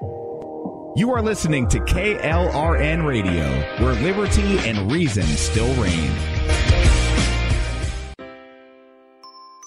You are listening to KLRN Radio, where liberty and reason still reign.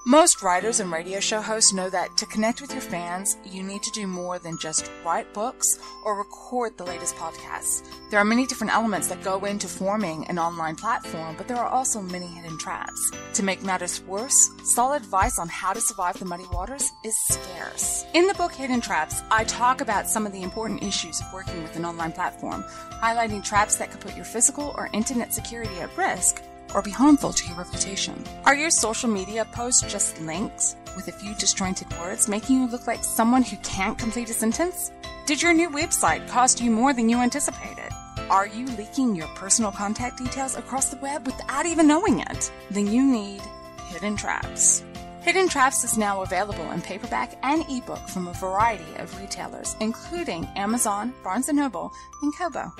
Most writers and radio show hosts know that to connect with your fans, you need to do more than just write books or record the latest podcasts. There are many different elements that go into forming an online platform, but there are also many hidden traps. To make matters worse, solid advice on how to survive the muddy waters is scarce. In the book Hidden Traps, I talk about some of the important issues of working with an online platform, highlighting traps that could put your physical or internet security at risk, or be harmful to your reputation. Are your social media posts just links with a few disjointed words, making you look like someone who can't complete a sentence? Did your new website cost you more than you anticipated? Are you leaking your personal contact details across the web without even knowing it? Then you need Hidden Traps. Hidden Traps is now available in paperback and ebook from a variety of retailers, including Amazon, Barnes & Noble, and Kobo.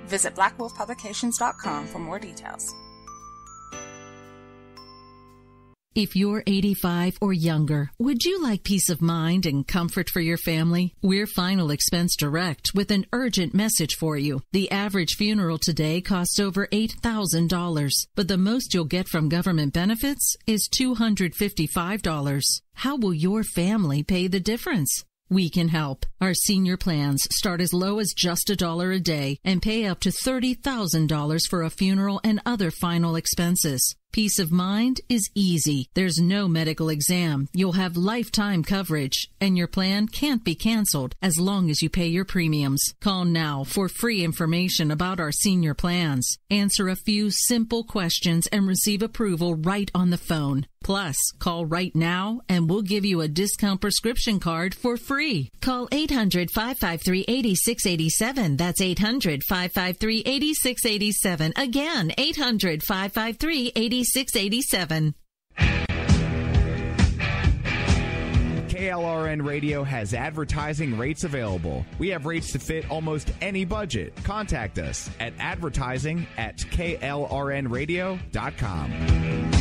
Visit blackwolfpublications.com for more details. If you're 85 or younger, would you like peace of mind and comfort for your family? We're Final Expense Direct with an urgent message for you. The average funeral today costs over $8,000, but the most you'll get from government benefits is $255. How will your family pay the difference? We can help. Our senior plans start as low as just $1 a day and pay up to $30,000 for a funeral and other final expenses. Peace of mind is easy. There's no medical exam. You'll have lifetime coverage, and your plan can't be canceled as long as you pay your premiums. Call now for free information about our senior plans. Answer a few simple questions and receive approval right on the phone. Plus, call right now and we'll give you a discount prescription card for free. Call 800-553-8687. That's 800-553-8687. Again, 800-553-8687. KLRN Radio has advertising rates available. We have rates to fit almost any budget. Contact us at advertising@klrnradio.com.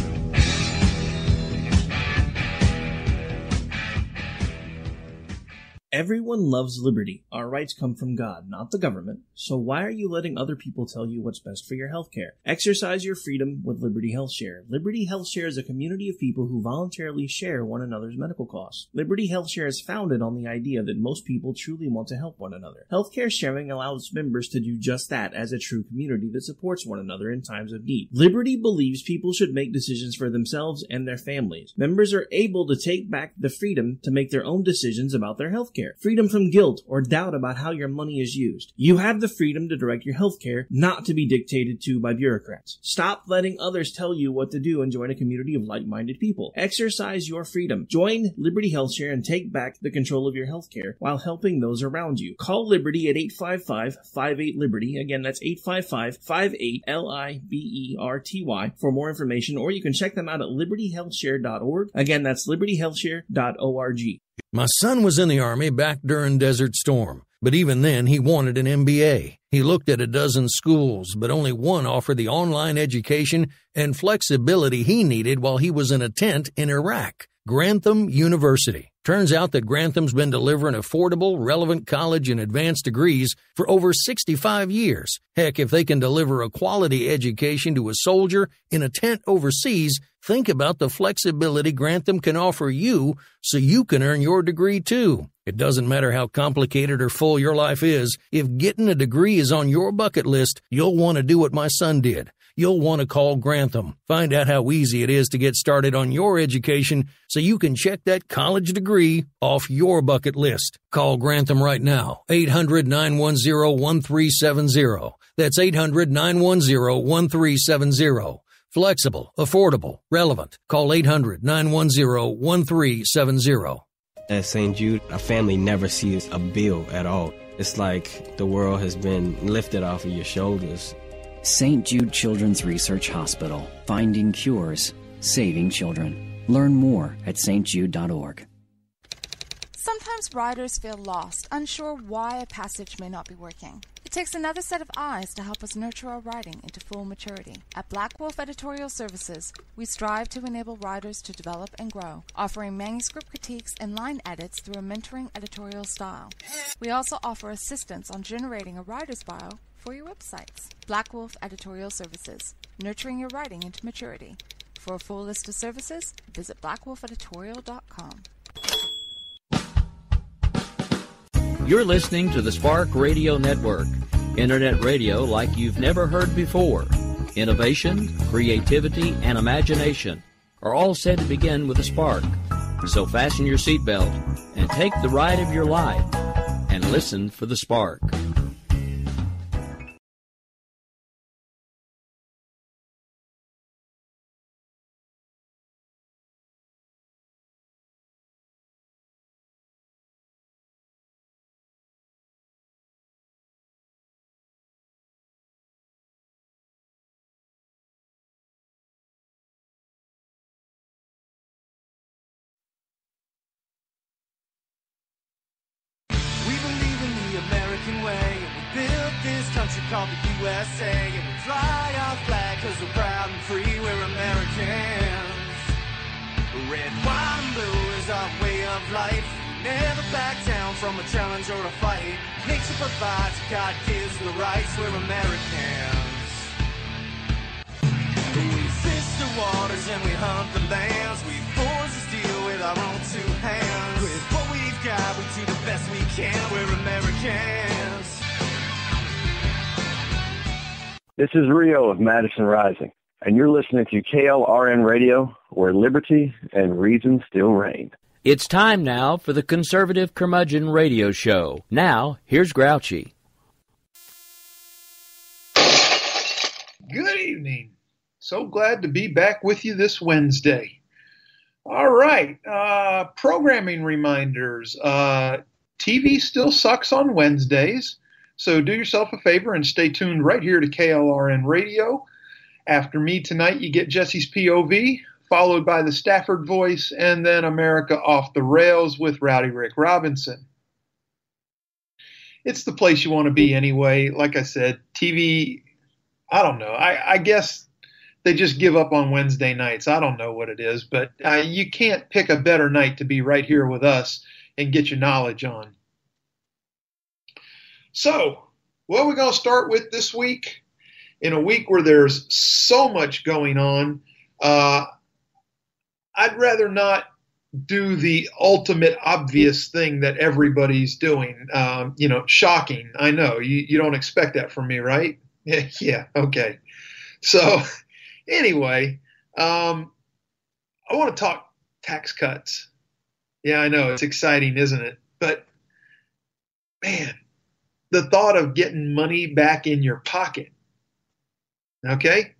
Everyone loves liberty. Our rights come from God, not the government. So why are you letting other people tell you what's best for your healthcare? Exercise your freedom with Liberty Health Share. Liberty Health Share is a community of people who voluntarily share one another's medical costs. Liberty Health Share is founded on the idea that most people truly want to help one another. Healthcare sharing allows members to do just that as a true community that supports one another in times of need. Liberty believes people should make decisions for themselves and their families. Members are able to take back the freedom to make their own decisions about their healthcare. Freedom from guilt or doubt about how your money is used. You have the freedom to direct your healthcare, not to be dictated to by bureaucrats. Stop letting others tell you what to do and join a community of like-minded people. Exercise your freedom. Join Liberty Health Share and take back the control of your healthcare while helping those around you. Call Liberty at 855-58-LIBERTY. Again, that's 855-58-LIBERTY for more information, or you can check them out at libertyhealthshare.org. Again, that's libertyhealthshare.org. My son was in the Army back during Desert Storm, but even then he wanted an MBA. He looked at a dozen schools, but only one offered the online education and flexibility he needed while he was in a tent in Iraq. Grantham University. Turns out that Grantham's been delivering affordable, relevant college and advanced degrees for over 65 years. Heck, if they can deliver a quality education to a soldier in a tent overseas, think about the flexibility Grantham can offer you so you can earn your degree too. It doesn't matter how complicated or full your life is. If getting a degree is on your bucket list, you'll want to do what my son did. You'll want to call Grantham. Find out how easy it is to get started on your education so you can check that college degree off your bucket list. Call Grantham right now. 800-910-1370. That's 800-910-1370. Flexible, affordable, relevant. Call 800-910-1370. At St. Jude, a family never sees a bill at all. It's like the world has been lifted off of your shoulders. St. Jude Children's Research Hospital. Finding cures. Saving children. Learn more at stjude.org. Sometimes writers feel lost, unsure why a passage may not be working. It takes another set of eyes to help us nurture our writing into full maturity. At Black Wolf Editorial Services, we strive to enable writers to develop and grow, offering manuscript critiques and line edits through a mentoring editorial style. We also offer assistance on generating a writer's bio for your websites. Black Wolf Editorial Services, nurturing your writing into maturity. For a full list of services, visit blackwolfeditorial.com. You're listening to the Spark Radio Network, internet radio like you've never heard before. Innovation, creativity, and imagination are all said to begin with a spark. So fasten your seatbelt and take the ride of your life and listen for the spark. Called the USA, and we fly our flag cause we're proud and free, we're Americans. Red, white, and blue is our way of life. Never back down from a challenge or a fight. Nature provides, God gives the rights, we're Americans. We fish the waters and we hunt the lands. We forge the steel with our own two hands. With what we've got, we do the best we can, we're Americans. This is Rio of Madison Rising, and you're listening to KLRN Radio, where liberty and reason still reign. It's time now for the Conservative Curmudgeon Radio Show. Now, here's Grouchy. Good evening. So glad to be back with you this Wednesday. All right, programming reminders. TV still sucks on Wednesdays. So do yourself a favor and stay tuned right here to KLRN Radio. After me tonight, you get Jesse's POV, followed by the Stafford Voice, and then America Off the Rails with Rowdy Rick Robinson. It's the place you want to be anyway. Like I said, TV, I don't know. I guess they just give up on Wednesday nights. I don't know what it is, but you can't pick a better night to be right here with us and get your knowledge on. So, what are we going to start with this week? In a week where there's so much going on, I'd rather not do the ultimate obvious thing that everybody's doing. Shocking. I know. You don't expect that from me, right? Yeah, okay. So, anyway, I want to talk tax cuts. Yeah, I know. It's exciting, isn't it? But, man, the thought of getting money back in your pocket. Okay?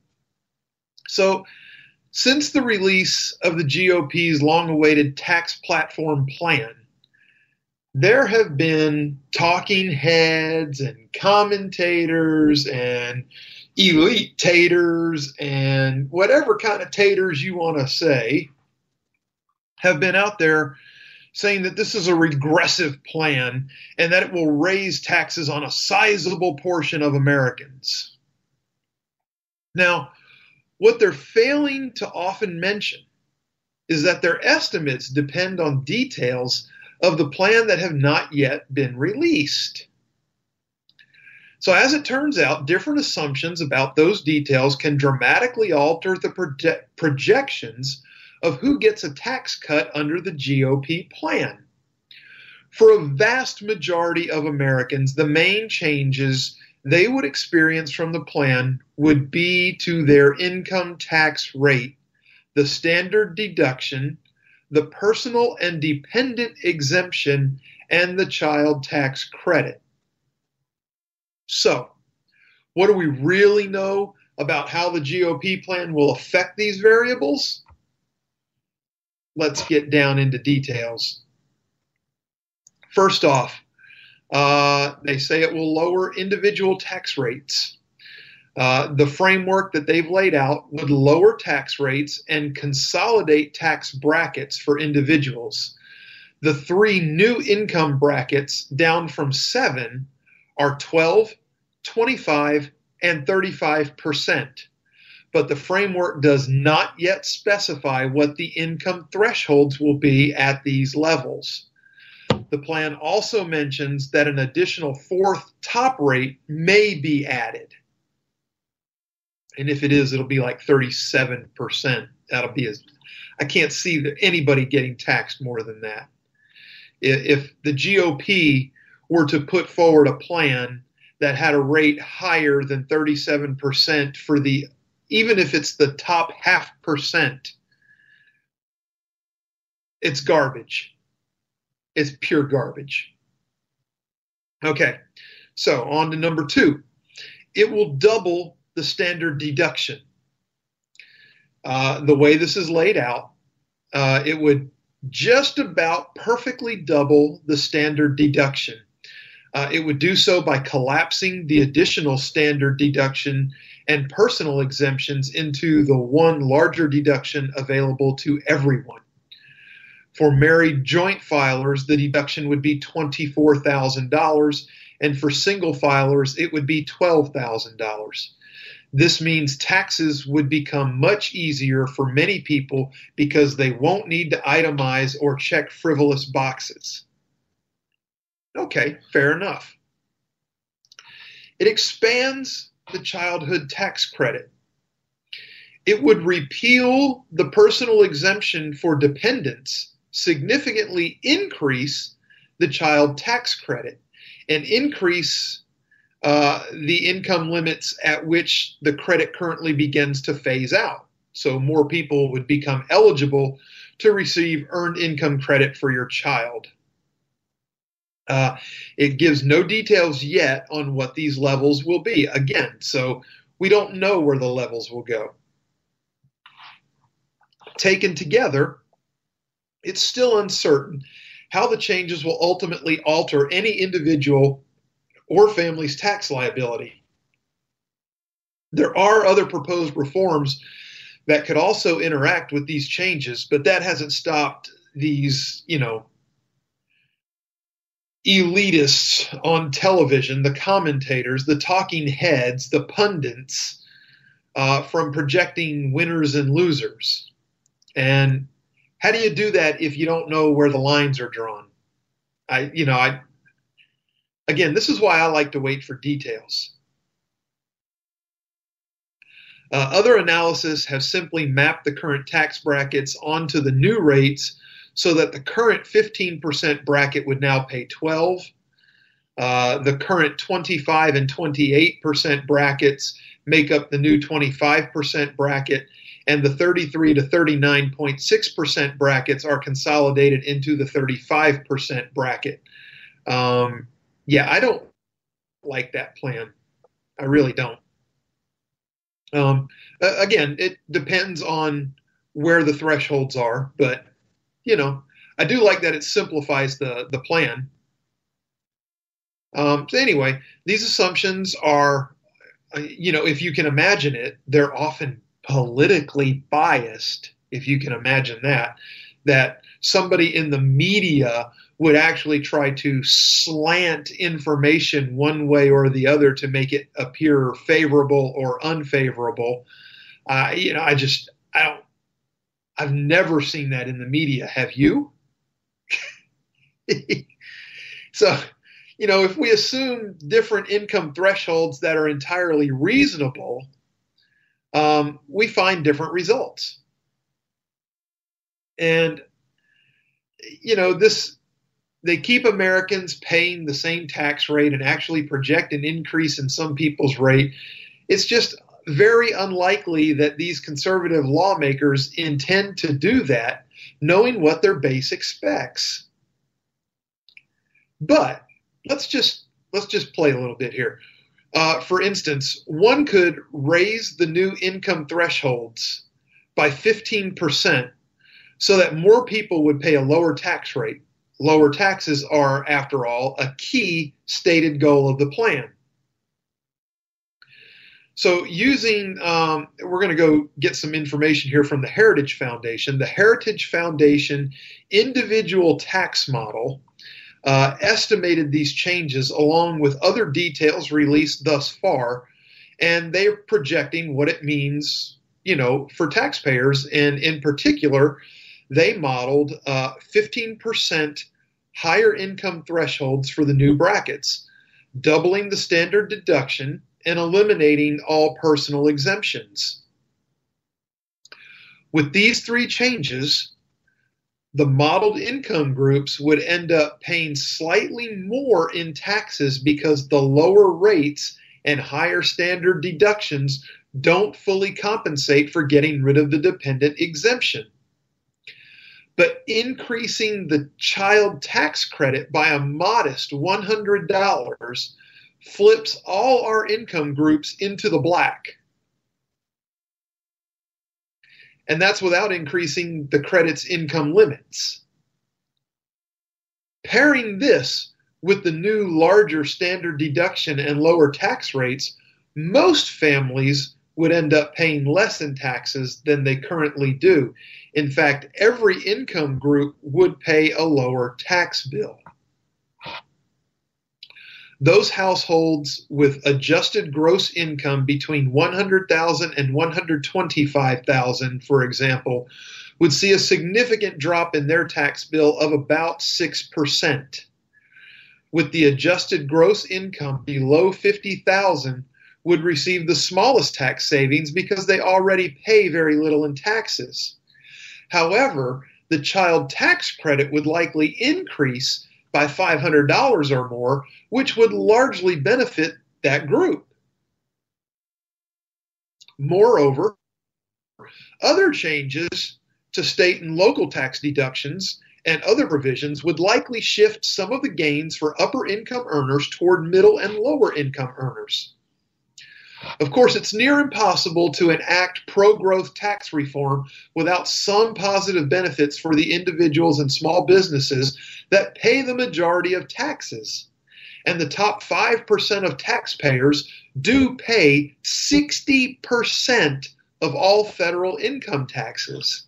So, since the release of the GOP's long-awaited tax platform plan, there have been talking heads and commentators and elite-taters and whatever kind of taters you want to say have been out there saying that this is a regressive plan and that it will raise taxes on a sizable portion of Americans. Now, what they're failing to often mention is that their estimates depend on details of the plan that have not yet been released. So as it turns out, different assumptions about those details can dramatically alter the projections of who gets a tax cut under the GOP plan. For a vast majority of Americans, the main changes they would experience from the plan would be to their income tax rate, the standard deduction, the personal and dependent exemption, and the child tax credit. So, what do we really know about how the GOP plan will affect these variables? Let's get down into details. First off, they say it will lower individual tax rates. The framework that they've laid out would lower tax rates and consolidate tax brackets for individuals. The three new income brackets, down from 7, are 12, 25, and 35%. But the framework does not yet specify what the income thresholds will be at these levels. The plan also mentions that an additional fourth top rate may be added. And if it is, it'll be like 37%. That'll be I can't see anybody getting taxed more than that. If the GOP were to put forward a plan that had a rate higher than 37% for even if it's the top 0.5%, it's garbage. It's pure garbage. Okay, so on to number 2. It will double the standard deduction. The way this is laid out, it would just about perfectly double the standard deduction. It would do so by collapsing the additional standard deduction and personal exemptions into the one larger deduction available to everyone. For married joint filers, the deduction would be $24,000, and for single filers, it would be $12,000. This means taxes would become much easier for many people because they won't need to itemize or check frivolous boxes. Okay, fair enough. It expands the childhood tax credit. It would repeal the personal exemption for dependents, significantly increase the child tax credit, and increase the income limits at which the credit currently begins to phase out. So more people would become eligible to receive earned income credit for your child. It gives no details yet on what these levels will be. Again, so we don't know where the levels will go. Taken together, it's still uncertain how the changes will ultimately alter any individual or family's tax liability. There are other proposed reforms that could also interact with these changes, but that hasn't stopped these, elitists on television, the commentators, the talking heads, the pundits, from projecting winners and losers. And how do you do that if you don't know where the lines are drawn? Again, this is why I like to wait for details. Other analysis have simply mapped the current tax brackets onto the new rates so that the current 15% bracket would now pay 12. The current 25 and 28% brackets make up the new 25% bracket, and the 33 to 39.6% brackets are consolidated into the 35% bracket. I don't like that plan. I really don't. Again, it depends on where the thresholds are, but I do like that it simplifies the plan. So anyway, these assumptions are, if you can imagine it, they're often politically biased, if you can imagine that somebody in the media would actually try to slant information one way or the other to make it appear favorable or unfavorable. I've never seen that in the media. Have you? So, if we assume different income thresholds that are entirely reasonable, we find different results. And, they keep Americans paying the same tax rate and actually project an increase in some people's rate. It's just very unlikely that these conservative lawmakers intend to do that, knowing what their base expects. But let's just play a little bit here. For instance, one could raise the new income thresholds by 15% so that more people would pay a lower tax rate. Lower taxes are, after all, a key stated goal of the plan. So we're going to go get some information here from the Heritage Foundation. The Heritage Foundation individual tax model estimated these changes along with other details released thus far, and they're projecting what it means, for taxpayers. And in particular, they modeled 15% higher income thresholds for the new brackets, doubling the standard deduction and eliminating all personal exemptions. With these three changes, the modeled income groups would end up paying slightly more in taxes because the lower rates and higher standard deductions don't fully compensate for getting rid of the dependent exemption. But increasing the child tax credit by a modest $100 flips all our income groups into the black. And that's without increasing the credit's income limits. Pairing this with the new larger standard deduction and lower tax rates, most families would end up paying less in taxes than they currently do. In fact, every income group would pay a lower tax bill. Those households with adjusted gross income between $100,000 and $125,000, for example, would see a significant drop in their tax bill of about 6%. With the adjusted gross income below $50,000, would receive the smallest tax savings because they already pay very little in taxes. However, the child tax credit would likely increase by $500 or more, which would largely benefit that group. Moreover, other changes to state and local tax deductions and other provisions would likely shift some of the gains for upper income earners toward middle and lower income earners. Of course, it's near impossible to enact pro-growth tax reform without some positive benefits for the individuals and small businesses that pay the majority of taxes. And the top 5% of taxpayers do pay 60% of all federal income taxes.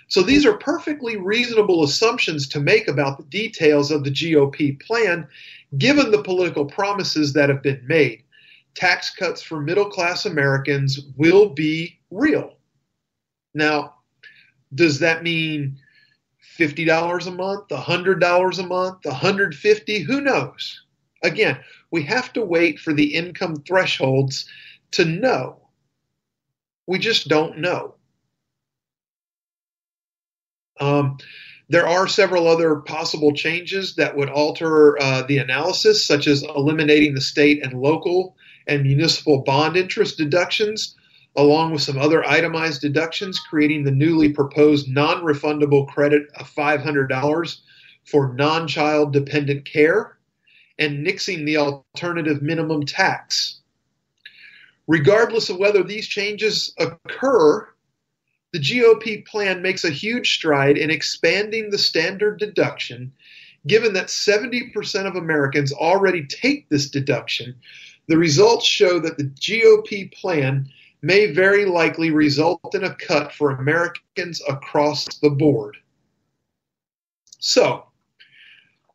So these are perfectly reasonable assumptions to make about the details of the GOP plan, given the political promises that have been made. Tax cuts for middle-class Americans will be real. Now, does that mean $50 a month, $100 a month, $150? Who knows? Again, we have to wait for the income thresholds to know. We just don't know. There are several other possible changes that would alter the analysis, such as eliminating the state and local and municipal bond interest deductions, along with some other itemized deductions, creating the newly proposed non-refundable credit of $500 for non-child dependent care, and nixing the alternative minimum tax. Regardless of whether these changes occur, the GOP plan makes a huge stride in expanding the standard deduction, given that 70% of Americans already take this deduction. The results show that the GOP plan may very likely result in a cut for Americans across the board. So,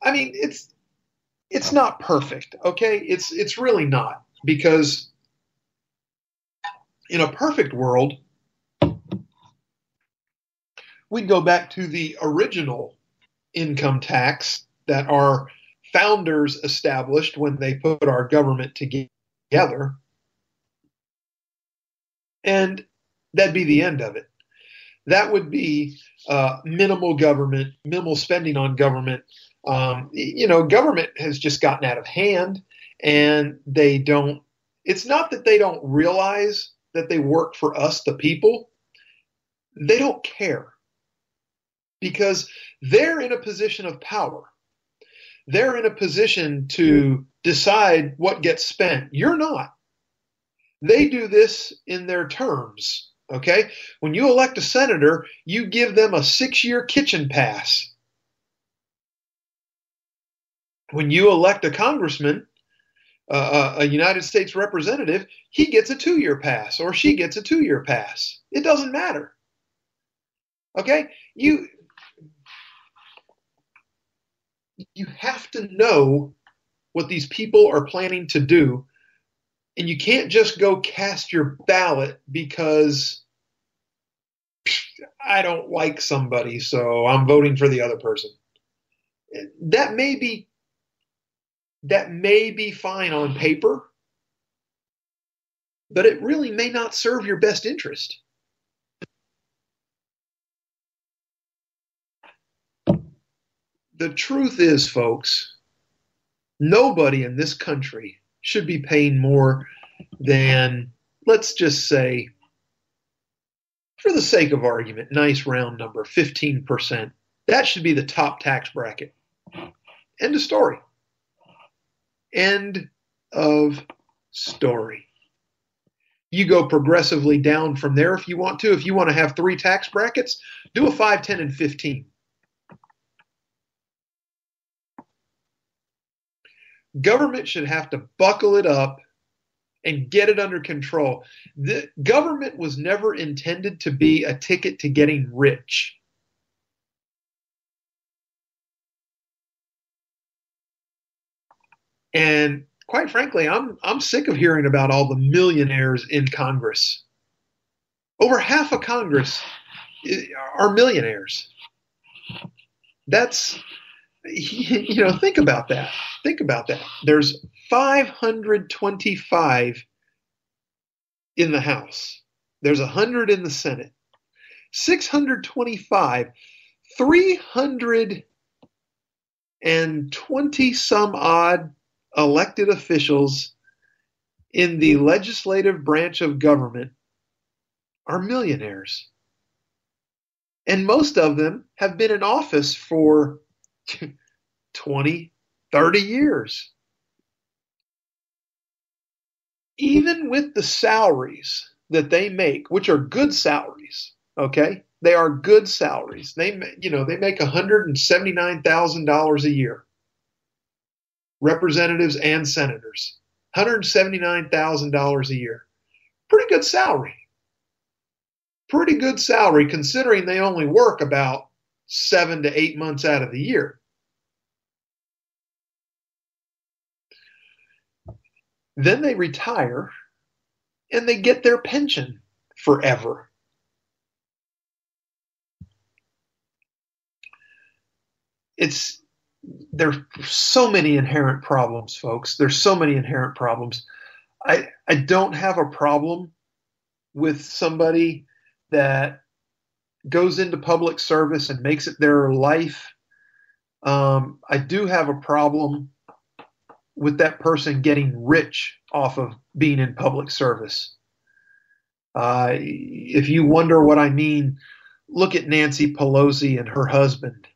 I mean, it's not perfect, okay? It's really not, because in a perfect world, we'd go back to the original income tax that our founders established when they put our government together, and that'd be the end of it. That would be minimal government, minimal spending on government. Government has just gotten out of hand, and it's not that they don't realize that they work for us, the people. They don't care, because they're in a position of power. They're in a position to decide what gets spent. You're not. They do this in their terms, okay? When you elect a senator, you give them a 6-year kitchen pass. When you elect a congressman, a United States representative, he gets a 2-year pass, or she gets a 2-year pass. It doesn't matter. Okay? you have to know what these people are planning to do, and you can't just go cast your ballot because I don't like somebody, so I'm voting for the other person. That may be fine on paper, but it really may not serve your best interest. The truth is, folks, nobody in this country should be paying more than, let's just say, for the sake of argument, nice round number, 15%. That should be the top tax bracket. End of story. End of story. You go progressively down from there if you want to. If you want to have 3 tax brackets, do a 5, 10, and 15. Government should have to buckle it up and get it under control. The government was never intended to be a ticket to getting rich. And quite frankly, I'm sick of hearing about all the millionaires in Congress. Over half of Congress are millionaires. That's, think about that. Think about that. There's 525 in the House. There's 100 in the Senate. 625, 320 some odd elected officials in the legislative branch of government are millionaires. And most of them have been in office for 20, 30 years. Even with the salaries that they make, which are good salaries, okay? They are good salaries. They make $179,000 a year. Representatives and senators. $179,000 a year. Pretty good salary. Pretty good salary considering they only work about 7 to 8 months out of the year. Then they retire and they get their pension forever. There's so many inherent problems, folks. There's so many inherent problems. I don't have a problem with somebody that goes into public service and makes it their life. I do have a problem with that person getting rich off of being in public service. If you wonder what I mean, look at Nancy Pelosi and her husband.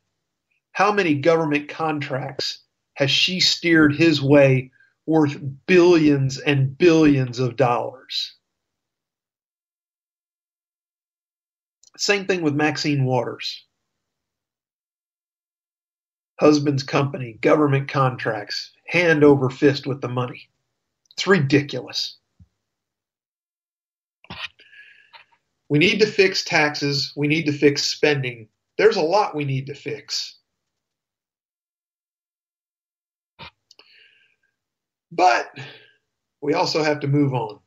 How many government contracts has she steered his way worth billions and billions of dollars? Same thing with Maxine Waters. Husband's company, government contracts, hand over fist with the money. It's ridiculous. We need to fix taxes. We need to fix spending. There's a lot we need to fix. But we also have to move on.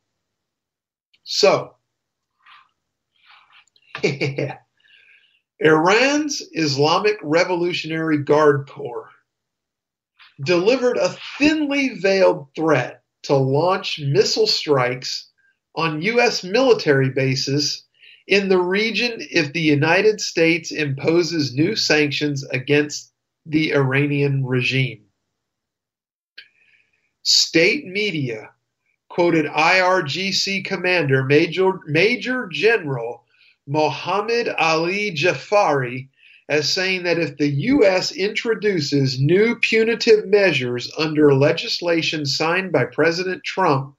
So, Iran's Islamic Revolutionary Guard Corps delivered a thinly veiled threat to launch missile strikes on U.S. military bases in the region if the United States imposes new sanctions against the Iranian regime. State media quoted IRGC commander Major General Mohammed Ali Jafari as saying that if the U.S. introduces new punitive measures under legislation signed by President Trump,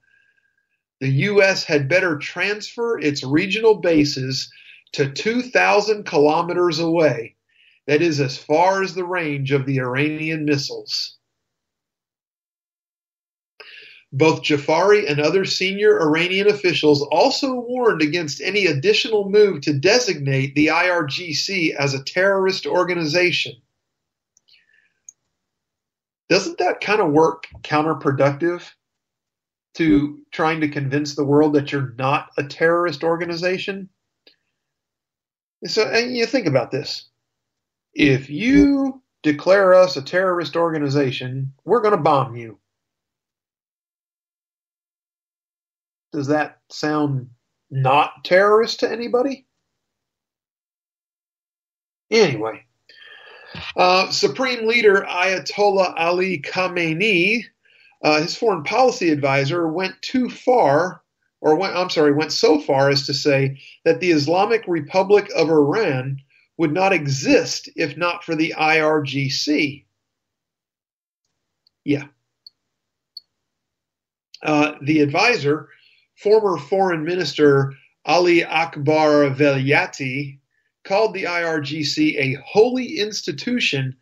the U.S. had better transfer its regional bases to 2,000 kilometers away, that is, as far as the range of the Iranian missiles. Both Jafari and other senior Iranian officials also warned against any additional move to designate the IRGC as a terrorist organization. Doesn't that kind of work counterproductive to trying to convince the world that you're not a terrorist organization? So, and you think about this. If you declare us a terrorist organization, we're going to bomb you. Does that sound not terrorist to anybody? Anyway, Supreme Leader Ayatollah Ali Khamenei, his foreign policy advisor, went so far as to say that the Islamic Republic of Iran would not exist if not for the IRGC. Yeah. The advisor, former Foreign Minister Ali Akbar Velayati, called the IRGC a holy institution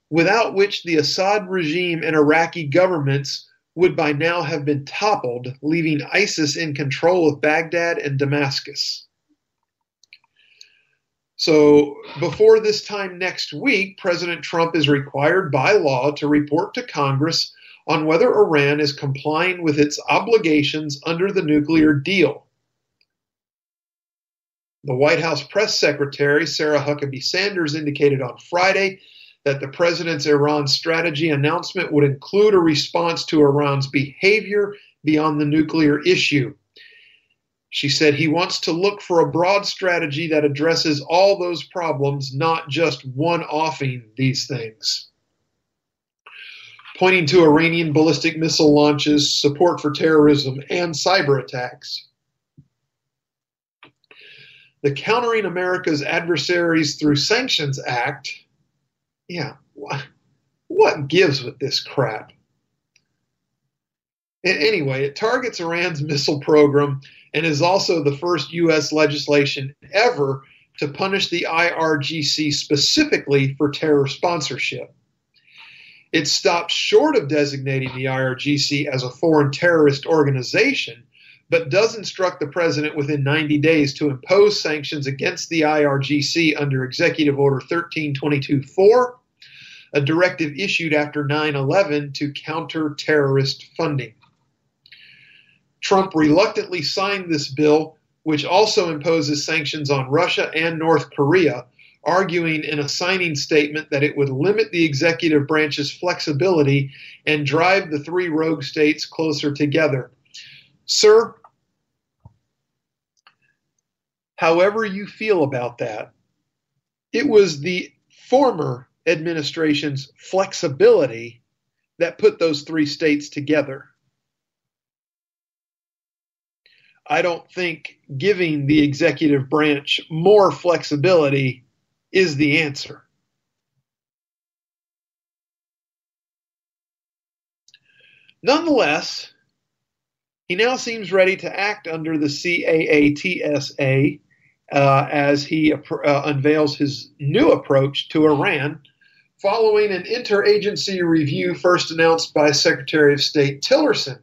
without which the Assad regime and Iraqi governments would by now have been toppled, leaving ISIS in control of Baghdad and Damascus. So before this time next week, President Trump is required by law to report to Congress on whether Iran is complying with its obligations under the nuclear deal. The White House press secretary, Sarah Huckabee Sanders, indicated on Friday that the president's Iran strategy announcement would include a response to Iran's behavior beyond the nuclear issue. She said he wants to look for a broad strategy that addresses all those problems, not just one-offing these things. Pointing to Iranian ballistic missile launches, support for terrorism, and cyber attacks. The Countering America's Adversaries Through Sanctions Act, yeah, what gives with this crap? And anyway, it targets Iran's missile program and is also the first U.S. legislation ever to punish the IRGC specifically for terror sponsorship. It stops short of designating the IRGC as a foreign terrorist organization, but does instruct the president within 90 days to impose sanctions against the IRGC under Executive Order 1322-4, a directive issued after 9/11 to counter terrorist funding. Trump reluctantly signed this bill, which also imposes sanctions on Russia and North Korea, arguing in a signing statement that it would limit the executive branch's flexibility and drive the three rogue states closer together. Sir, however you feel about that, it was the former administration's flexibility that put those three states together. I don't think giving the executive branch more flexibility is the answer. Nonetheless, he now seems ready to act under the CAATSA as he unveils his new approach to Iran, following an interagency review first announced by Secretary of State Tillerson.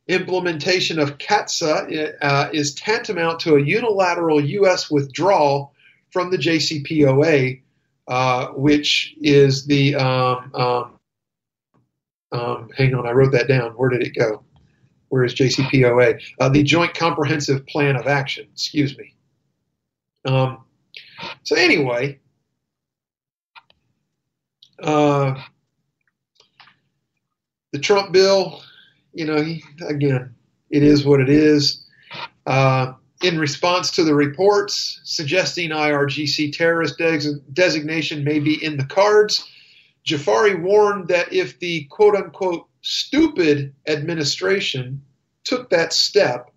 Implementation of CAATSA is tantamount to a unilateral U.S. withdrawal from the JCPOA, which is the hang on, I wrote that down. Where did it go? Where is JCPOA? The Joint Comprehensive Plan of Action. Excuse me. So anyway, the Trump bill, you know, again, it is what it is. In response to the reports suggesting IRGC terrorist designation may be in the cards, Jafari warned that if the quote-unquote stupid administration took that step,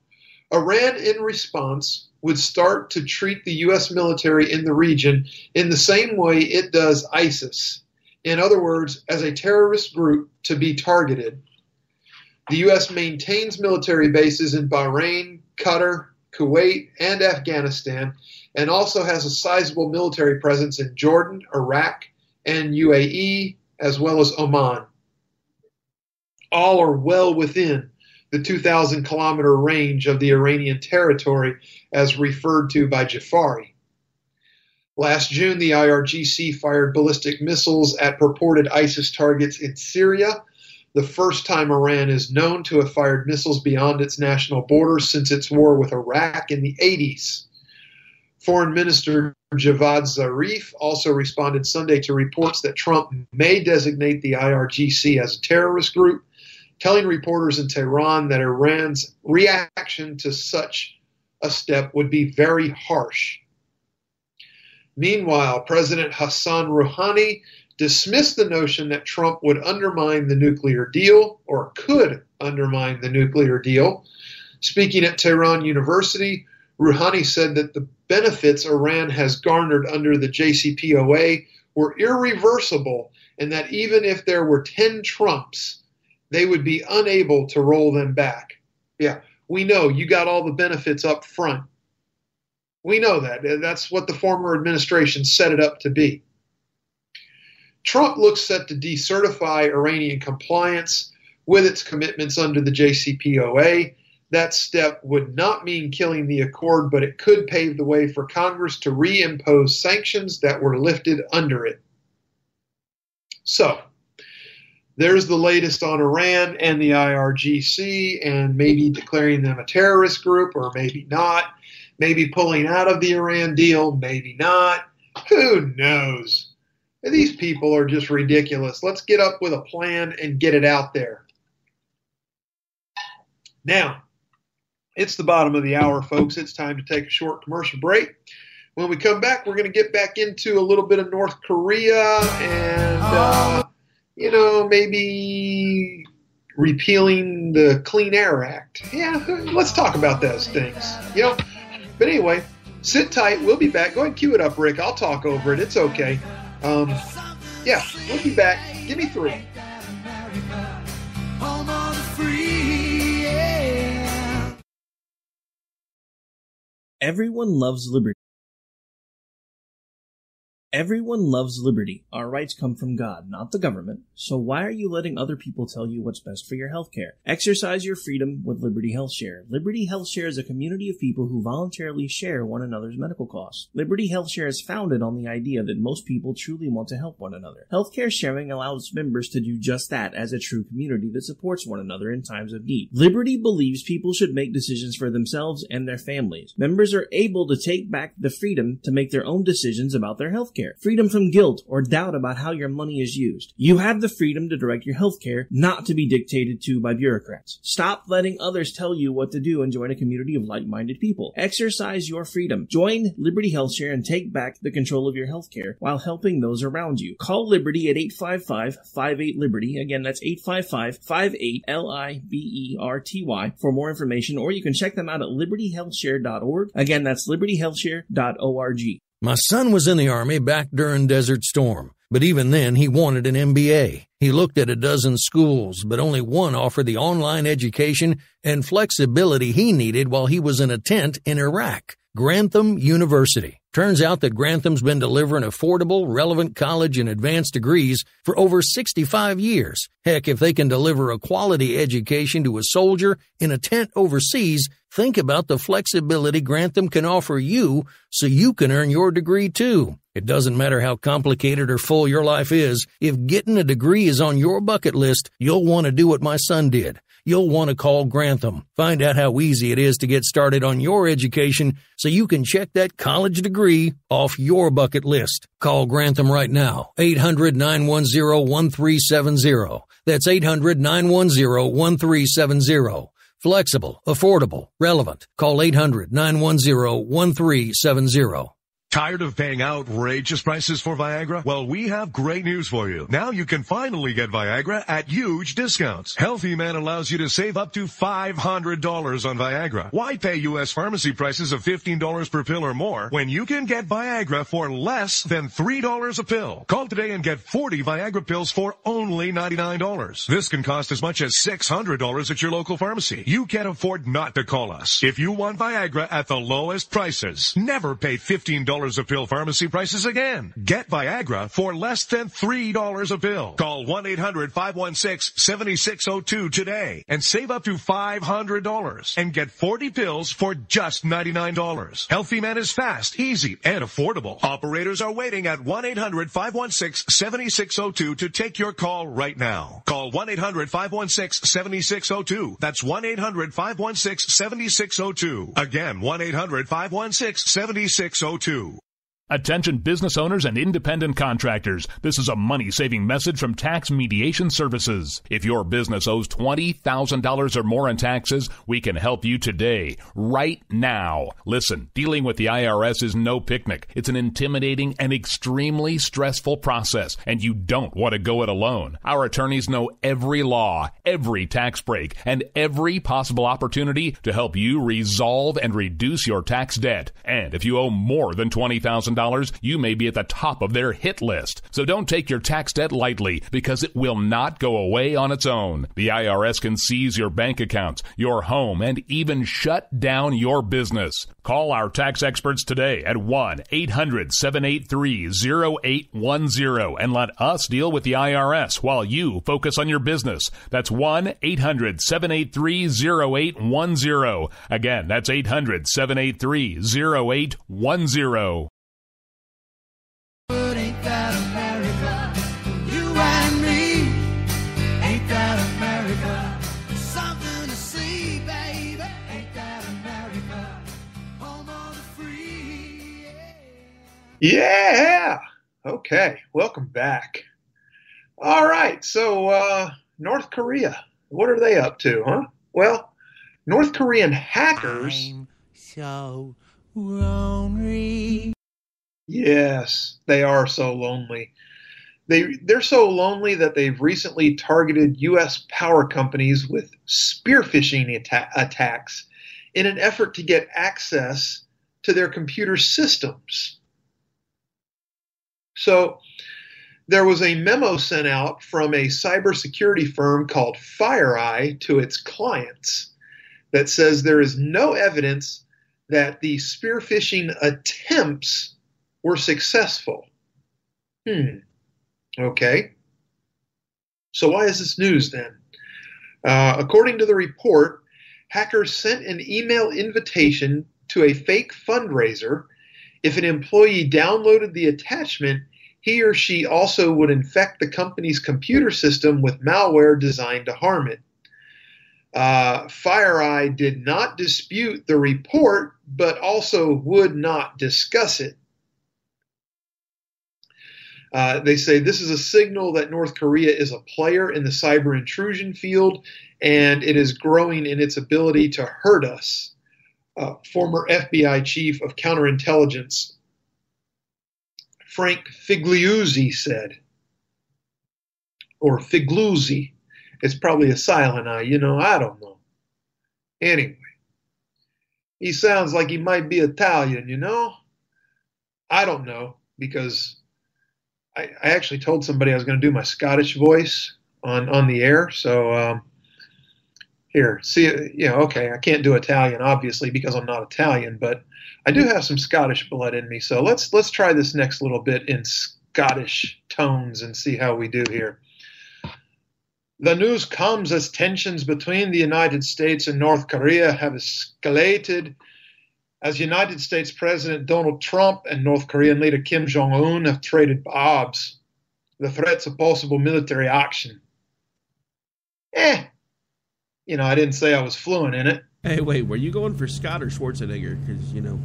Iran in response would start to treat the U.S. military in the region in the same way it does ISIS. In other words, as a terrorist group to be targeted. The U.S. maintains military bases in Bahrain, Qatar, Kuwait, and Afghanistan, and also has a sizable military presence in Jordan, Iraq, and UAE, as well as Oman. All are well within the 2,000-kilometer range of the Iranian territory as referred to by Jafari. Last June, the IRGC fired ballistic missiles at purported ISIS targets in Syria, the first time Iran is known to have fired missiles beyond its national borders since its war with Iraq in the 80s. Foreign Minister Javad Zarif also responded Sunday to reports that Trump may designate the IRGC as a terrorist group, telling reporters in Tehran that Iran's reaction to such a step would be very harsh. Meanwhile, President Hassan Rouhani dismissed the notion that Trump would undermine the nuclear deal, or could undermine the nuclear deal. Speaking at Tehran University, Rouhani said that the benefits Iran has garnered under the JCPOA were irreversible, and that even if there were 10 Trumps, they would be unable to roll them back. Yeah, we know you got all the benefits up front. We know that. That's what the former administration set it up to be. Trump looks set to decertify Iranian compliance with its commitments under the JCPOA. That step would not mean killing the accord, but it could pave the way for Congress to reimpose sanctions that were lifted under it. So, there's the latest on Iran and the IRGC, and maybe declaring them a terrorist group, or maybe not. Maybe pulling out of the Iran deal, maybe not. Who knows? These people are just ridiculous. Let's get up with a plan and get it out there. Now, it's the bottom of the hour, folks. It's time to take a short commercial break. When we come back, we're going to get back into a little bit of North Korea and, maybe repealing the Clean Air Act. Yeah, let's talk about those things. But anyway, sit tight. We'll be back. Go ahead and cue it up, Rick. I'll talk over it. It's okay. We'll be back. Give me 3. Everyone loves liberty. Everyone loves liberty. Our rights come from God, not the government. So why are you letting other people tell you what's best for your healthcare? Exercise your freedom with Liberty Health Share. Liberty Health Share is a community of people who voluntarily share one another's medical costs. Liberty Health Share is founded on the idea that most people truly want to help one another. Healthcare sharing allows members to do just that as a true community that supports one another in times of need. Liberty believes people should make decisions for themselves and their families. Members are able to take back the freedom to make their own decisions about their healthcare. Freedom from guilt or doubt about how your money is used. You have the freedom to direct your healthcare, not to be dictated to by bureaucrats. Stop letting others tell you what to do and join a community of like-minded people. Exercise your freedom. Join Liberty Health Share and take back the control of your healthcare while helping those around you. Call Liberty at 855-58-LIBERTY. Again, that's 855-58-LIBERTY for more information, or you can check them out at libertyhealthshare.org. Again, that's libertyhealthshare.org. My son was in the Army back during Desert Storm, but even then he wanted an MBA. He looked at a dozen schools, but only one offered the online education and flexibility he needed while he was in a tent in Iraq. Grantham University. Turns out that Grantham's been delivering affordable, relevant college and advanced degrees for over 65 years. Heck, if they can deliver a quality education to a soldier in a tent overseas, think about the flexibility Grantham can offer you so you can earn your degree too. It doesn't matter how complicated or full your life is. If getting a degree is on your bucket list, you'll want to do what my son did. You'll want to call Grantham. Find out how easy it is to get started on your education so you can check that college degree off your bucket list. Call Grantham right now. 800-910-1370. That's 800-910-1370. Flexible, affordable, relevant. Call 800-910-1370. Tired of paying outrageous prices for Viagra? Well, we have great news for you. Now you can finally get Viagra at huge discounts. Healthy Man allows you to save up to $500 on Viagra. Why pay U.S. pharmacy prices of $15 per pill or more when you can get Viagra for less than $3 a pill? Call today and get 40 Viagra pills for only $99. This can cost as much as $600 at your local pharmacy. You can't afford not to call us. If you want Viagra at the lowest prices, never pay $15 $3 a pill pharmacy prices again. Get Viagra for less than $3 a pill. Call 1-800-516-7602 today and save up to $500 and get 40 pills for just $99. Healthy Man is fast, easy, and affordable. Operators are waiting at 1-800-516-7602 to take your call right now. Call 1-800-516-7602. That's 1-800-516-7602. Again, 1-800-516-7602. Attention business owners and independent contractors. This is a money-saving message from Tax Mediation Services. If your business owes $20,000 or more in taxes, we can help you today, right now. Listen, dealing with the IRS is no picnic. It's an intimidating and extremely stressful process, and you don't want to go it alone. Our attorneys know every law, every tax break, and every possible opportunity to help you resolve and reduce your tax debt. And if you owe more than $20,000, you may be at the top of their hit list. So don't take your tax debt lightly, because it will not go away on its own. The IRS can seize your bank accounts, your home, and even shut down your business. Call our tax experts today at 1-800-783-0810 and let us deal with the IRS while you focus on your business. That's 1-800-783-0810. Again, that's 800-783-0810. But ain't that America? You and me. Ain't that America? Something to see, baby. Ain't that America? Home of the free. Yeah. Okay. Welcome back. All right. So, North Korea, what are they up to, huh? Well, North Korean hackers. I'm so lonely. Yes, they are so lonely. They're so lonely that they've recently targeted U.S. power companies with spear phishing attacks in an effort to get access to their computer systems. So there was a memo sent out from a cybersecurity firm called FireEye to its clients that says there is no evidence that the spear phishing attempts were successful. Okay. So why is this news then? According to the report, hackers sent an email invitation to a fake fundraiser. If an employee downloaded the attachment, he or she also would infect the company's computer system with malware designed to harm it. FireEye did not dispute the report, but also would not discuss it. They say this is a signal that North Korea is a player in the cyber intrusion field, and it is growing in its ability to hurt us. Former FBI chief of counterintelligence Frank Figliuzzi said, or Figluzzi. It's probably a silent I, I don't know. Anyway, he sounds like he might be Italian, I don't know, because I actually told somebody I was going to do my Scottish voice on the air. So here, see, okay, I can't do Italian, obviously, because I'm not Italian, but I do have some Scottish blood in me. So let's try this next little bit in Scottish tones and see how we do here. The news comes as tensions between the United States and North Korea have escalated, as United States President Donald Trump and North Korean leader Kim Jong-un have traded bobs. The threats of possible military action. I didn't say I was fluent in it. Hey, wait, were you going for Scott or Schwarzenegger? Because,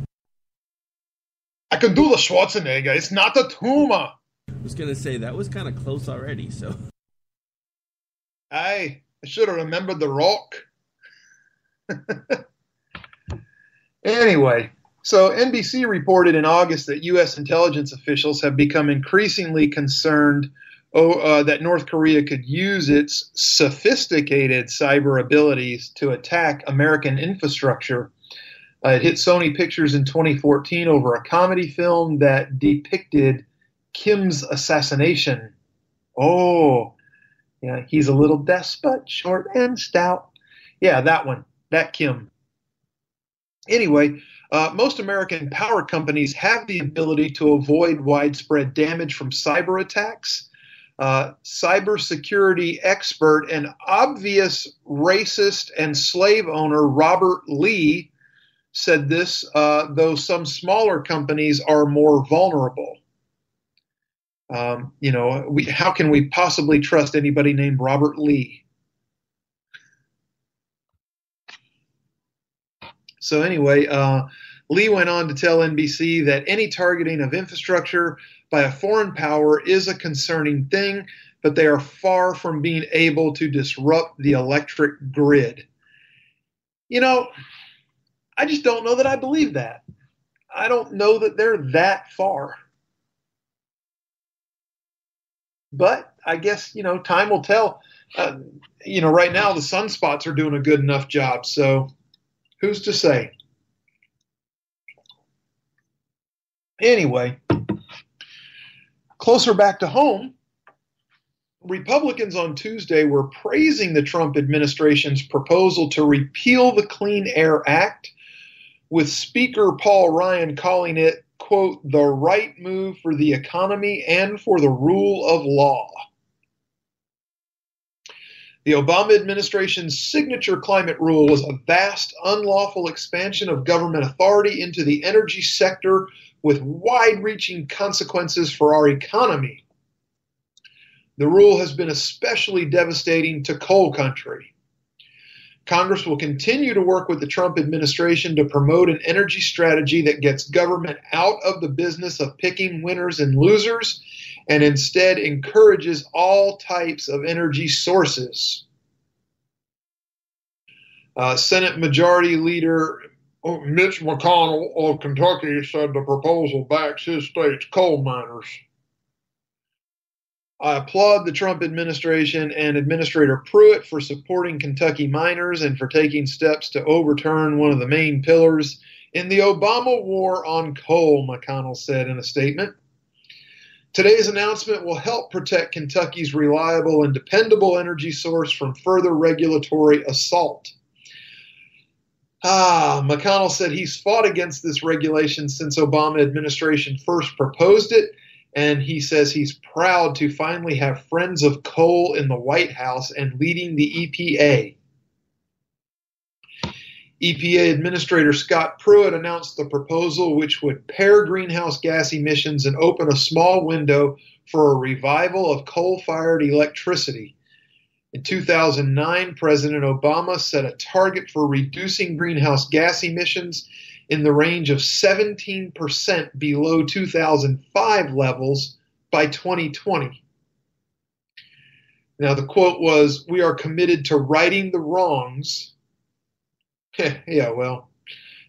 I can do the Schwarzenegger. It's not a tumor. I was going to say, that was kind of close already, so. I should have remembered The Rock. Anyway, so NBC reported in August that U.S. intelligence officials have become increasingly concerned that North Korea could use its sophisticated cyber abilities to attack American infrastructure. It hit Sony Pictures in 2014 over a comedy film that depicted Kim's assassination. Oh, yeah, he's a little despot, short and stout. Yeah, that one, that Kim. Anyway, Most American power companies have the ability to avoid widespread damage from cyber attacks. Cybersecurity expert and obvious racist and slave owner Robert Lee said this, though some smaller companies are more vulnerable. How can we possibly trust anybody named Robert Lee? So anyway, Lee went on to tell NBC that any targeting of infrastructure by a foreign power is a concerning thing, but they are far from being able to disrupt the electric grid. I just don't know that I believe that. I don't know that they're that far. But I guess, time will tell. Right now the sunspots are doing a good enough job, so who's to say? Anyway, closer back to home, Republicans on Tuesday were praising the Trump administration's proposal to repeal the Clean Air Act, with Speaker Paul Ryan calling it, quote, the right move for the economy and for the rule of law. The Obama administration's signature climate rule was a vast, unlawful expansion of government authority into the energy sector with wide-reaching consequences for our economy. The rule has been especially devastating to coal country. Congress will continue to work with the Trump administration to promote an energy strategy that gets government out of the business of picking winners and losers and instead encourages all types of energy sources. Senate Majority Leader Mitch McConnell of Kentucky said the proposal backs his state's coal miners. I applaud the Trump administration and Administrator Pruitt for supporting Kentucky miners and for taking steps to overturn one of the main pillars in the Obama war on coal, McConnell said in a statement. Today's announcement will help protect Kentucky's reliable and dependable energy source from further regulatory assault. McConnell said he's fought against this regulation since Obama administration first proposed it, and he says he's proud to finally have friends of coal in the White House and leading the EPA. EPA Administrator Scott Pruitt announced the proposal, which would pare greenhouse gas emissions and open a small window for a revival of coal-fired electricity. In 2009, President Obama set a target for reducing greenhouse gas emissions in the range of 17% below 2005 levels by 2020. Now, the quote was, "We are committed to righting the wrongs." Yeah, well,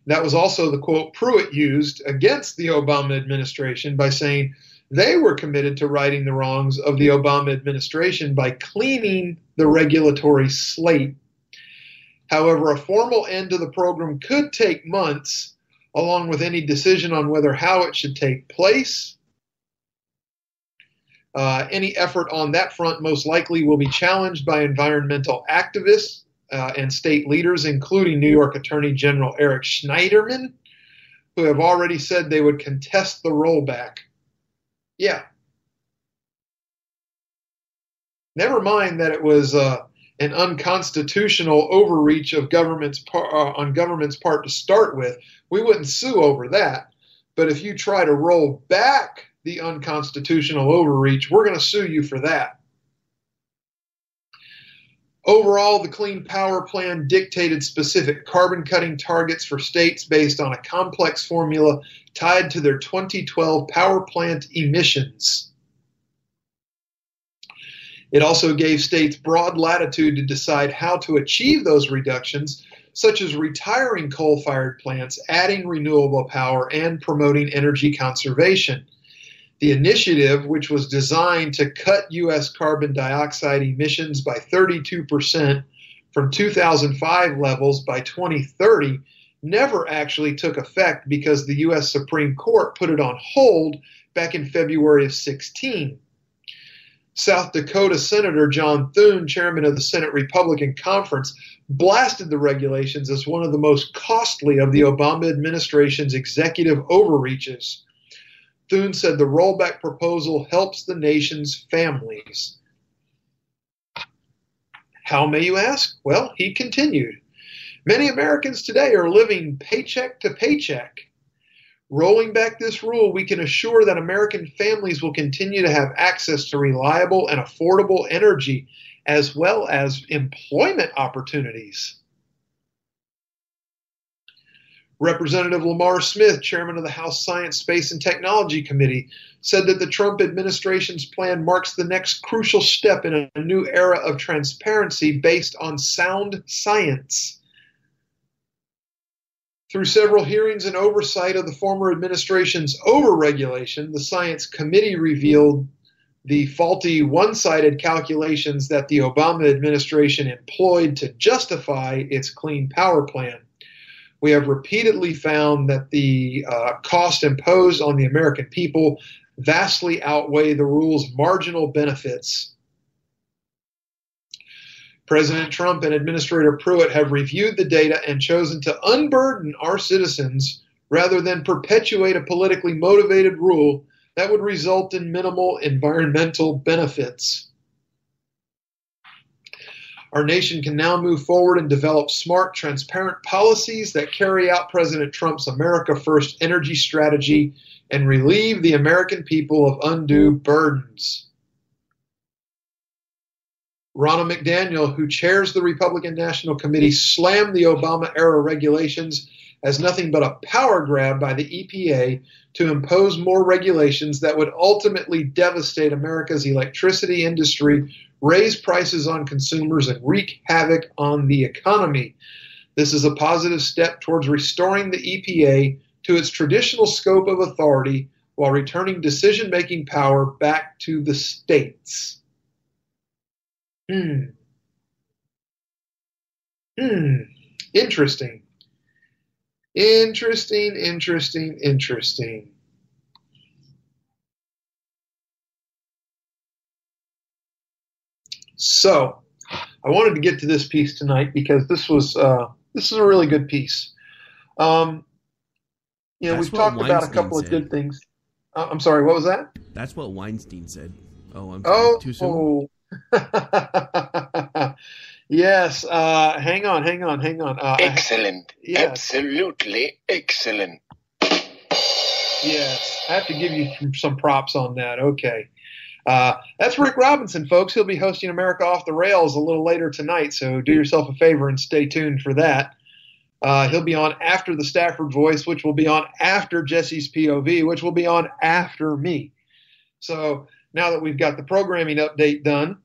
that was also the quote Pruitt used against the Obama administration by saying they were committed to righting the wrongs of the Obama administration by cleaning the regulatory slate. However, a formal end to the program could take months, along with any decision on how it should take place. Any effort on that front most likely will be challenged by environmental activists and state leaders, including New York Attorney General Eric Schneiderman, who have already said they would contest the rollback. Yeah. Never mind that it was an unconstitutional overreach of on government's part to start with. We wouldn't sue over that. But if you try to roll back the unconstitutional overreach, we're going to sue you for that. Overall, the Clean Power Plan dictated specific carbon-cutting targets for states based on a complex formula tied to their 2012 power plant emissions. It also gave states broad latitude to decide how to achieve those reductions, such as retiring coal-fired plants, adding renewable power, and promoting energy conservation. The initiative, which was designed to cut U.S. carbon dioxide emissions by 32% from 2005 levels by 2030, never actually took effect because the U.S. Supreme Court put it on hold back in February of 2016. South Dakota Senator John Thune, chairman of the Senate Republican Conference, blasted the regulations as one of the most costly of the Obama administration's executive overreaches. Thune said the rollback proposal helps the nation's families. How, may you ask? Well, he continued. Many Americans today are living paycheck to paycheck. Rolling back this rule, we can assure that American families will continue to have access to reliable and affordable energy, as well as employment opportunities. Representative Lamar Smith, chairman of the House Science, Space, and Technology Committee, said that the Trump administration's plan marks the next crucial step in a new era of transparency based on sound science. Through several hearings and oversight of the former administration's overregulation, the Science Committee revealed the faulty one-sided calculations that the Obama administration employed to justify its clean power plan. We have repeatedly found that the cost imposed on the American people vastly outweigh the rule's marginal benefits. President Trump and Administrator Pruitt have reviewed the data and chosen to unburden our citizens rather than perpetuate a politically motivated rule that would result in minimal environmental benefits. Our nation can now move forward and develop smart, transparent policies that carry out President Trump's America First energy strategy and relieve the American people of undue burdens. Ronna McDaniel, who chairs the Republican National Committee, slammed the Obama-era regulations as nothing but a power grab by the EPA to impose more regulations that would ultimately devastate America's electricity industry, raise prices on consumers, and wreak havoc on the economy. This is a positive step towards restoring the EPA to its traditional scope of authority while returning decision-making power back to the states. Interesting. Interesting. So, I wanted to get to this piece tonight because this is a really good piece. We've talked about a couple of good things. I'm sorry, what was that? That's what Weinstein said. Oh, I'm sorry. Too soon? Yes. Hang on. Excellent. Yes. Absolutely excellent. Yes. I have to give you some props on that. Okay. That's Rick Robinson, folks. He'll be hosting America Off the Rails a little later tonight, so do yourself a favor and stay tuned for that. He'll be on after the Stafford Voice, which will be on after Jesse's POV, which will be on after me. So now that we've got the programming update done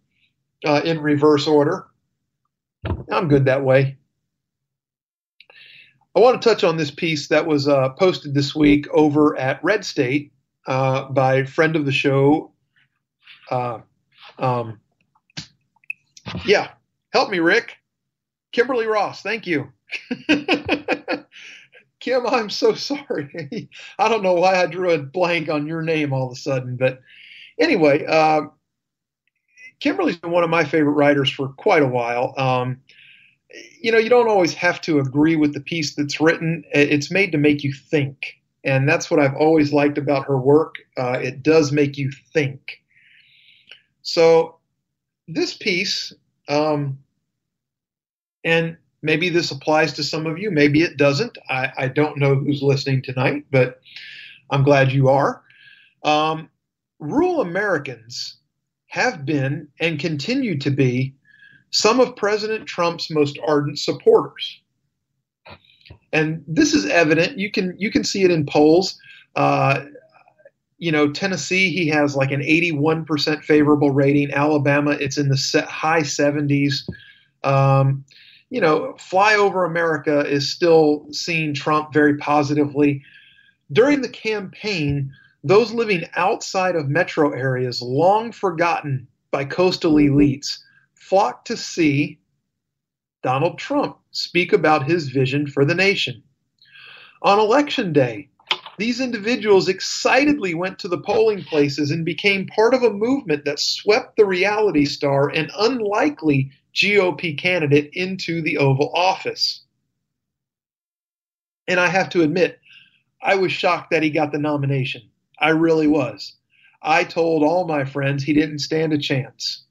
in reverse order, I'm good that way. I want to touch on this piece that was posted this week over at Red State by a friend of the show. Help me, Rick. Kimberly Ross, thank you. Kim, I'm so sorry. I don't know why I drew a blank on your name all of a sudden, but anyway, Kimberly's been one of my favorite writers for quite a while. You don't always have to agree with the piece that's written. It's made to make you think, and that's what I've always liked about her work. It does make you think. So this piece, and maybe this applies to some of you, maybe it doesn't. I don't know who's listening tonight, but I'm glad you are. Rural Americans have been and continue to be some of President Trump's most ardent supporters. And this is evident. You can see it in polls. Tennessee, he has like an 81% favorable rating. Alabama, it's in the high 70s. Flyover America is still seeing Trump very positively. During the campaign, those living outside of metro areas, long forgotten by coastal elites, flocked to see Donald Trump speak about his vision for the nation. On Election Day, These individuals excitedly went to the polling places and became part of a movement that swept the reality star and unlikely GOP candidate into the Oval Office. And I have to admit, I was shocked that he got the nomination. I really was. I told all my friends he didn't stand a chance.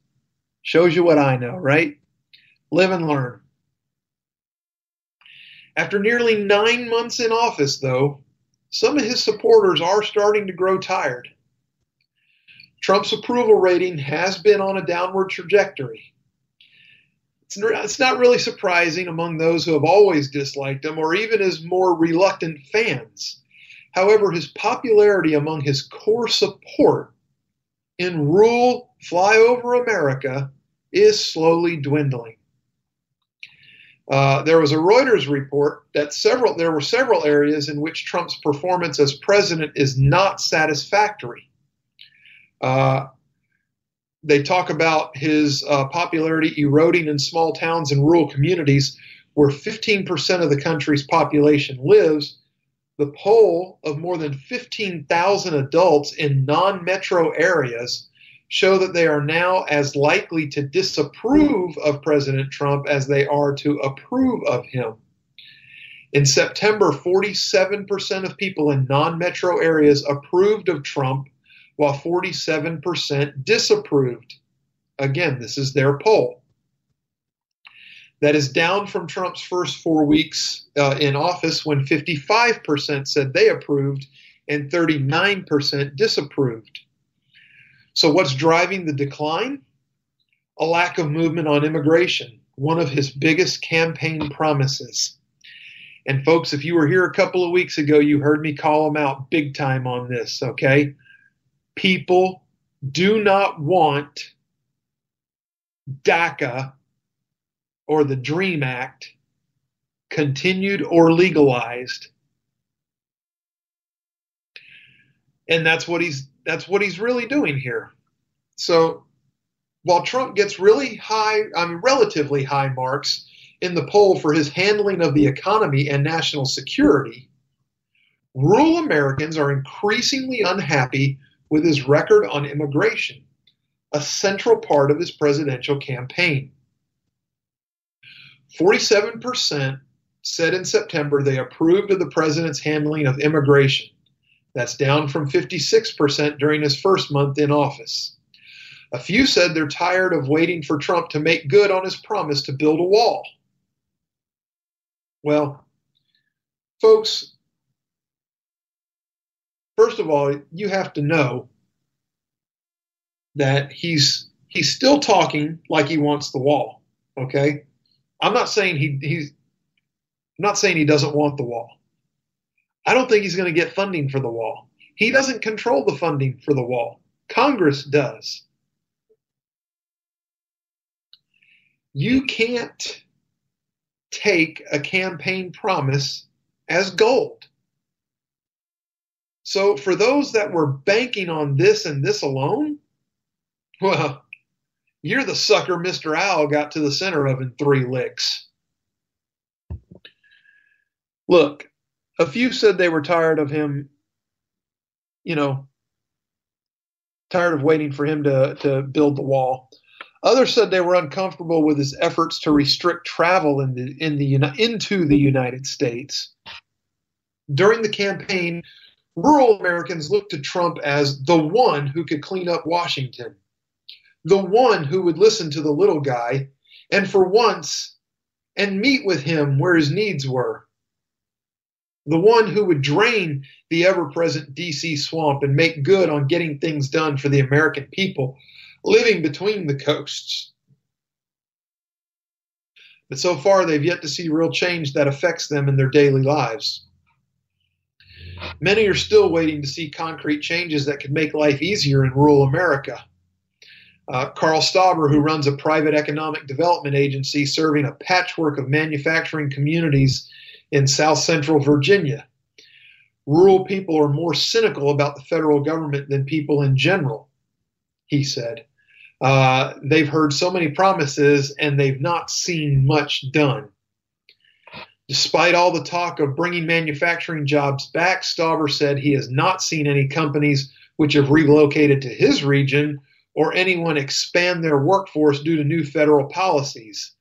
Shows you what I know, right? Live and learn. After nearly 9 months in office, though, some of his supporters are starting to grow tired. Trump's approval rating has been on a downward trajectory. It's not really surprising among those who have always disliked him or even his more reluctant fans. However, his popularity among his core support in rural flyover America is slowly dwindling. There was a Reuters report that there were several areas in which Trump's performance as president is not satisfactory. They talk about his popularity eroding in small towns and rural communities where 15% of the country's population lives. The poll of more than 15,000 adults in non-metro areas show that they are now as likely to disapprove of President Trump as they are to approve of him. In September, 47% of people in non-metro areas approved of Trump, while 47% disapproved. Again, this is their poll. That is down from Trump's first 4 weeks in office, when 55% said they approved and 39% disapproved. So what's driving the decline? A lack of movement on immigration, one of his biggest campaign promises. And folks, if you were here a couple of weeks ago, you heard me call him out big time on this, okay? People do not want DACA or the DREAM Act continued or legalized. And that's what he's really doing here. So while Trump gets relatively high marks in the poll for his handling of the economy and national security, rural Americans are increasingly unhappy with his record on immigration, a central part of his presidential campaign. 47% said in September they approved of the president's handling of immigration. That's down from 56% during his first month in office. A few said they're tired of waiting for Trump to make good on his promise to build a wall. Well, folks, first of all, you have to know that he's still talking like he wants the wall. Okay? I'm not saying he doesn't want the wall. I don't think he's going to get funding for the wall. He doesn't control the funding for the wall. Congress does. You can't take a campaign promise as gold. So for those that were banking on this and this alone, well, you're the sucker Mr. Owl got to the center of in 3 licks. Look, a few said they were tired of him, tired of waiting for him to build the wall. Others said they were uncomfortable with his efforts to restrict travel into the United States. During the campaign, rural Americans looked to Trump as the one who could clean up Washington, the one who would listen to the little guy and for once and meet with him where his needs were, the one who would drain the ever-present D.C. swamp and make good on getting things done for the American people living between the coasts. But so far, they've yet to see real change that affects them in their daily lives. Many are still waiting to see concrete changes that could make life easier in rural America. Carl Stauber, who runs a private economic development agency serving a patchwork of manufacturing communities in South Central Virginia. Rural people are more cynical about the federal government than people in general, he said. They've heard so many promises and they've not seen much done. Despite all the talk of bringing manufacturing jobs back, Stauber said he has not seen any companies which have relocated to his region or anyone expand their workforce due to new federal policies.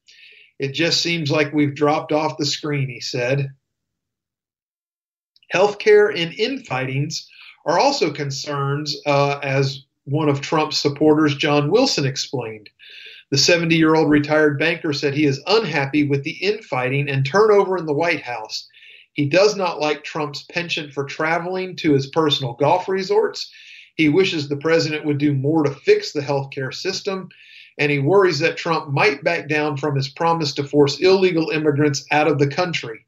It just seems like we've dropped off the screen, he said. Healthcare and infightings are also concerns, as one of Trump's supporters, John Wilson, explained. The 70-year-old retired banker said he is unhappy with the infighting and turnover in the White House. He does not like Trump's penchant for traveling to his personal golf resorts. He wishes the president would do more to fix the healthcare system, and he worries that Trump might back down from his promise to force illegal immigrants out of the country.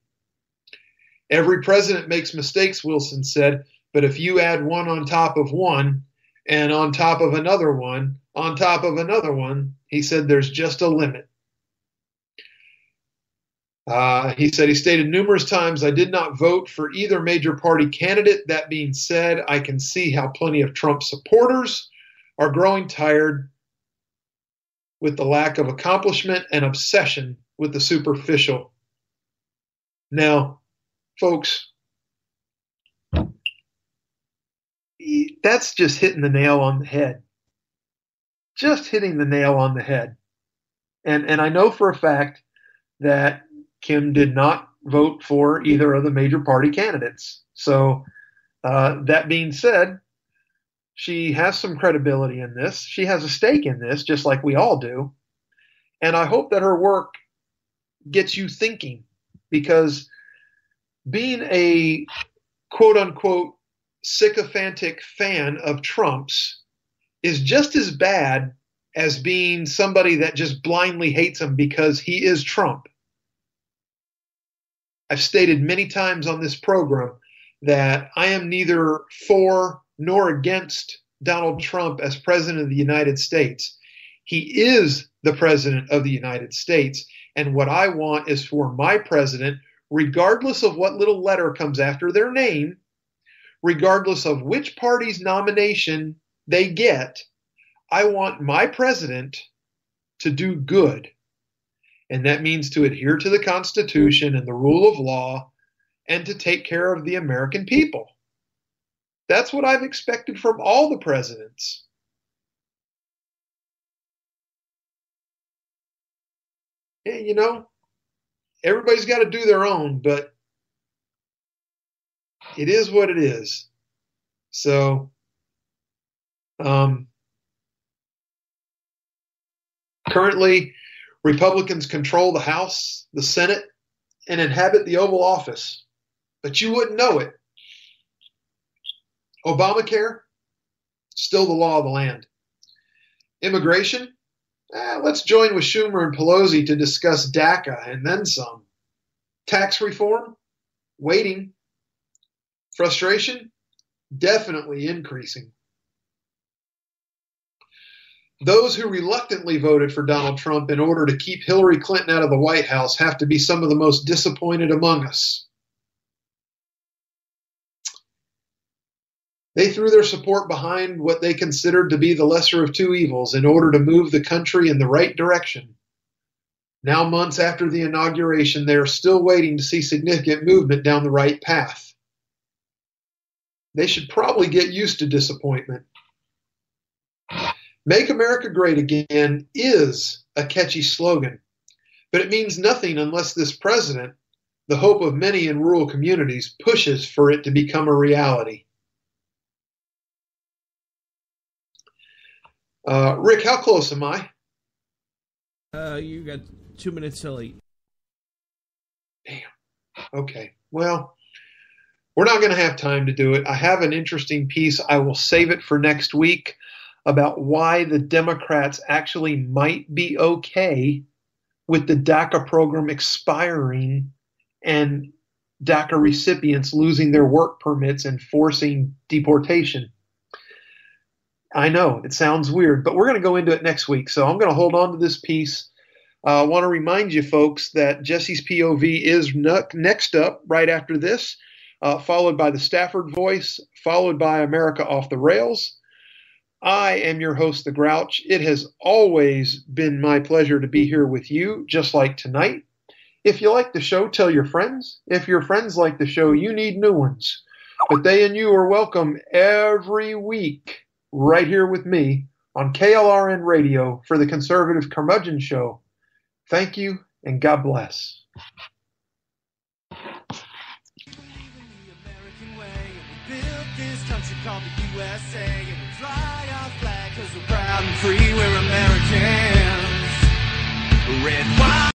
Every president makes mistakes, Wilson said, but if you add one on top of one, and on top of another one, on top of another one, he said there's just a limit. He said he stated numerous times, I did not vote for either major party candidate. That being said, I can see how plenty of Trump supporters are growing tired with the lack of accomplishment and obsession with the superficial. Now, folks, that's just hitting the nail on the head. Just hitting the nail on the head. And I know for a fact that Kim did not vote for either of the major party candidates. So that being said, she has some credibility in this. She has a stake in this, just like we all do. And I hope that her work gets you thinking, because being a quote-unquote sycophantic fan of Trump's is just as bad as being somebody that just blindly hates him because he is Trump. I've stated many times on this program that I am neither for nor against Donald Trump as president of the United States. He is the president of the United States, and what I want is for my president, regardless of what little letter comes after their name, regardless of which party's nomination they get, I want my president to do good. And that means to adhere to the Constitution and the rule of law and to take care of the American people. That's what I've expected from all the presidents. And, you know, everybody's got to do their own, but it is what it is. So, currently, Republicans control the House, the Senate, and inhabit the Oval Office. But you wouldn't know it. Obamacare, still the law of the land. Immigration, let's join with Schumer and Pelosi to discuss DACA and then some. Tax reform, waiting. Frustration, definitely increasing. Those who reluctantly voted for Donald Trump in order to keep Hillary Clinton out of the White House have to be some of the most disappointed among us. They threw their support behind what they considered to be the lesser of two evils in order to move the country in the right direction. Now, months after the inauguration, they are still waiting to see significant movement down the right path. They should probably get used to disappointment. Make America Great Again is a catchy slogan, but it means nothing unless this president, the hope of many in rural communities, pushes for it to become a reality. Rick, how close am I? You got 2 minutes till 8. Damn. Okay. Well, we're not going to have time to do it. I have an interesting piece. I will save it for next week about why the Democrats actually might be okay with the DACA program expiring and DACA recipients losing their work permits and forcing deportation. I know, it sounds weird, but we're going to go into it next week. So I'm going to hold on to this piece. I want to remind you folks that Jesse's POV is next up right after this, followed by the Stafford Voice, followed by America Off the Rails. I am your host, The Grouch. It has always been my pleasure to be here with you, just like tonight. If you like the show, tell your friends. If your friends like the show, you need new ones. But they and you are welcome every week right here with me on KLRN Radio for the Conservative Curmudgeon Show. Thank you, and God bless. This country called the USA, and we fly our flag 'cause we're proud and free, we're Americans. Red, white.